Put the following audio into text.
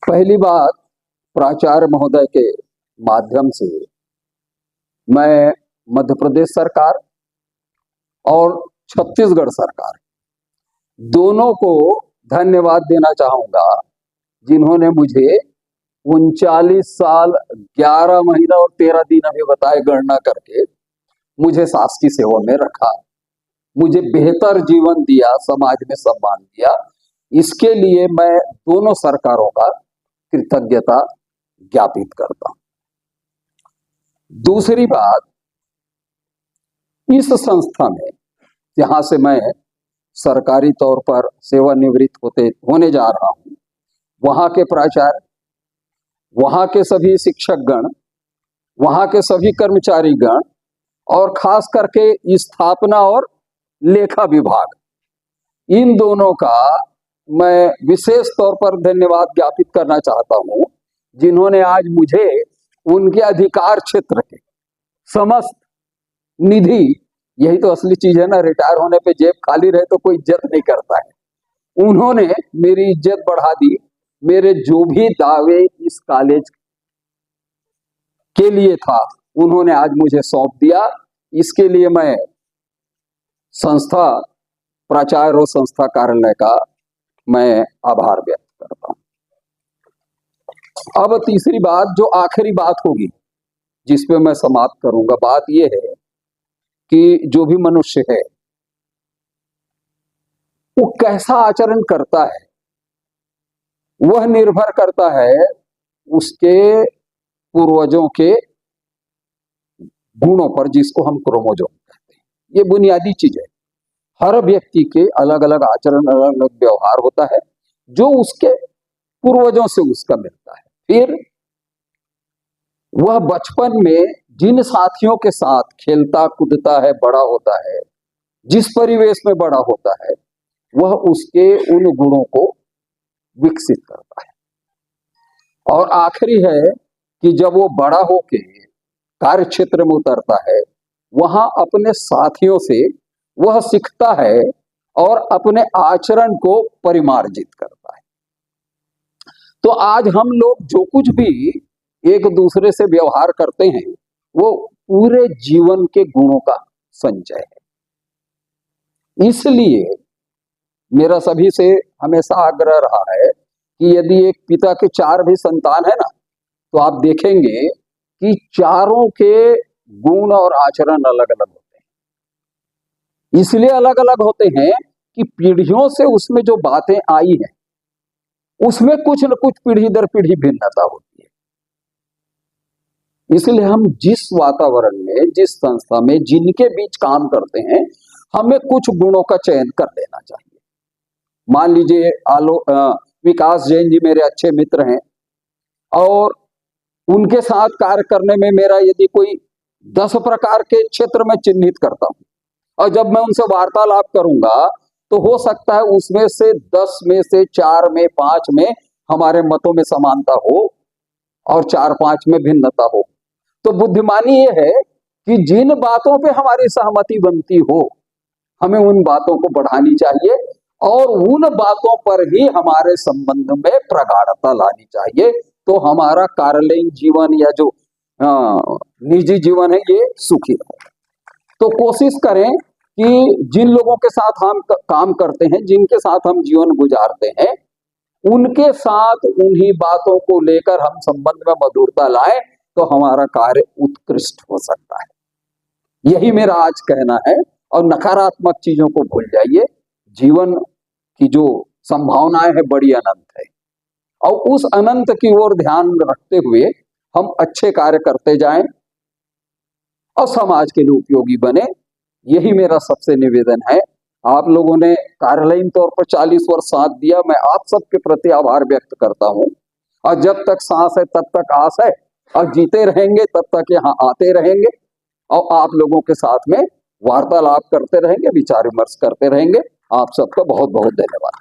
पहली बात, प्राचार्य महोदय के माध्यम से मैं मध्य प्रदेश सरकार और छत्तीसगढ़ सरकार दोनों को धन्यवाद देना चाहूंगा, जिन्होंने मुझे 39 साल 11 महीना और 13 दिन अभी बताए गणना करके मुझे शासकीय सेवा में रखा, मुझे बेहतर जीवन दिया, समाज में सम्मान दिया। इसके लिए मैं दोनों सरकारों का कृतज्ञता ज्ञापित करता हूं। दूसरी बात, इस संस्था में जहां से मैं सरकारी तौर पर सेवानिवृत्त होने जा रहा हूं, वहां के प्राचार्य, वहां के सभी शिक्षकगण, वहां के सभी कर्मचारीगण और खास करके स्थापना और लेखा विभाग, इन दोनों का मैं विशेष तौर पर धन्यवाद ज्ञापित करना चाहता हूं, जिन्होंने आज मुझे उनके अधिकार क्षेत्र के समस्त निधि, यही तो असली चीज है ना, रिटायर होने पे जेब खाली रहे तो कोई इज्जत नहीं करता है। उन्होंने मेरी इज्जत बढ़ा दी। मेरे जो भी दावे इस कॉलेज के लिए था, उन्होंने आज मुझे सौंप दिया। इसके लिए मैं संस्था प्राचार्य और संस्था कार्यालय का मैं आभार व्यक्त करता हूं। अब तीसरी बात, जो आखिरी बात होगी जिस पे मैं समाप्त करूंगा, बात यह है कि जो भी मनुष्य है वो कैसा आचरण करता है, वह निर्भर करता है उसके पूर्वजों के गुणों पर, जिसको हम क्रोमोसोम कहते हैं। ये बुनियादी चीज है। हर व्यक्ति के अलग अलग आचरण, अलग अलग व्यवहार होता है, जो उसके पूर्वजों से उसका मिलता है। फिर वह बचपन में जिन साथियों के साथ खेलता कूदता है, बड़ा होता है, जिस परिवेश में बड़ा होता है, वह उसके उन गुणों को विकसित करता है। और आखिरी है कि जब वो बड़ा होके कार्य क्षेत्र में उतरता है, वहां अपने साथियों से वह सीखता है और अपने आचरण को परिमार्जित करता है। तो आज हम लोग जो कुछ भी एक दूसरे से व्यवहार करते हैं, वो पूरे जीवन के गुणों का संचय है। इसलिए मेरा सभी से हमेशा आग्रह रहा है कि यदि एक पिता के 4 भी संतान है ना, तो आप देखेंगे कि चारों के गुण और आचरण अलग अलग होते हैं। इसलिए अलग अलग होते हैं कि पीढ़ियों से उसमें जो बातें आई हैं, उसमें कुछ न कुछ पीढ़ी दर पीढ़ी भिन्नता होती है। इसलिए हम जिस वातावरण में, जिस संस्था में, जिनके बीच काम करते हैं, हमें कुछ गुणों का चयन कर लेना चाहिए। मान लीजिए विकास जैन जी मेरे अच्छे मित्र हैं और उनके साथ कार्य करने में मेरा यदि कोई 10 प्रकार के क्षेत्र में चिन्हित करता हूं, और जब मैं उनसे वार्तालाप करूंगा तो हो सकता है उसमें से 10 में से 4 में 5 में हमारे मतों में समानता हो और 4-5 में भिन्नता हो। तो बुद्धिमानी ये है कि जिन बातों पे हमारी सहमति बनती हो, हमें उन बातों को बढ़ानी चाहिए और उन बातों पर ही हमारे संबंध में प्रगाढ़ता लानी चाहिए। तो हमारा कार्यालयीन जीवन या जो निजी जीवन है, ये सुखी रहे। तो कोशिश करें कि जिन लोगों के साथ हम काम करते हैं, जिनके साथ हम जीवन गुजारते हैं, उनके साथ उन्हीं बातों को लेकर हम संबंध में मधुरता लाएं, तो हमारा कार्य उत्कृष्ट हो सकता है। यही मेरा आज कहना है। और नकारात्मक चीजों को भूल जाइए। जीवन की जो संभावनाएं है बड़ी अनंत है, और उस अनंत की ओर ध्यान रखते हुए हम अच्छे कार्य करते जाएं और समाज के लिए उपयोगी बने। यही मेरा सबसे निवेदन है। आप लोगों ने कार्यालयीन तौर पर 40 वर्ष साथ दिया, मैं आप सबके प्रति आभार व्यक्त करता हूं। और जब तक सांस है तब तक आस है, और जीते रहेंगे तब तक यहाँ आते रहेंगे और आप लोगों के साथ में वार्तालाप करते रहेंगे, विचार विमर्श करते रहेंगे। आप सबका बहुत बहुत धन्यवाद।